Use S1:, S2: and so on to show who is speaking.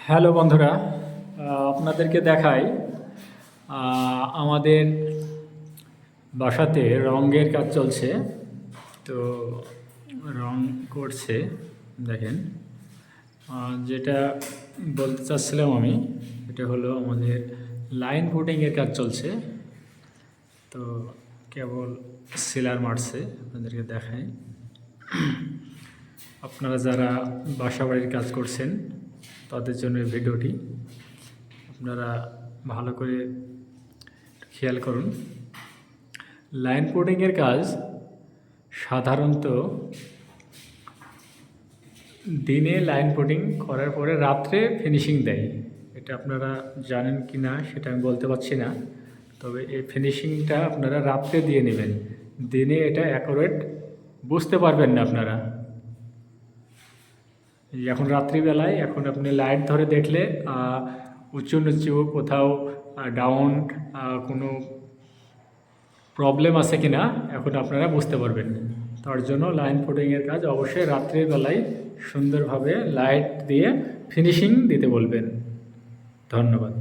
S1: Hello বন্ধুরা, আপনাদেরকে দেখাই আমাদের বাসাতে রঙের কাজ চলছে। তো রং করছে, দেখেন। যেটা বলতে চাচ্ছিলাম আমি, এটা হলো আমাদের লাইন পুটিংয়ের কাজ চলছে। তো কেবল সিলার মারছে, আপনাদেরকে দেখাই। আপনারা যারা বাসাবাড়ির কাজ করছেন তাদের জন্য এই ভিডিওটি, আপনারা ভালো করে খেয়াল করুন। লাইন পুটিংয়ের কাজ সাধারণত দিনে লাইন পুটিং করার পরে রাত্রে ফিনিশিং দেয়। এটা আপনারা জানেন কি না সেটা আমি বলতে পারছি না, তবে এই ফিনিশিংটা আপনারা রাত্রে দিয়ে নেবেন। দিনে এটা অ্যাকুরেট বুঝতে পারবেন না আপনারা। এখন রাত্রিবেলায় এখন আপনি লাইট ধরে দেখলে উঁচু নিচু কোথাও ডাউন কোনো প্রবলেম আছে কি না এখন আপনারা বুঝতে পারবেন। তার জন্য লাইন পুটিংয়ের কাজ অবশ্যই রাত্রির বেলায় সুন্দরভাবে লাইট দিয়ে ফিনিশিং দিতে বলবেন। ধন্যবাদ।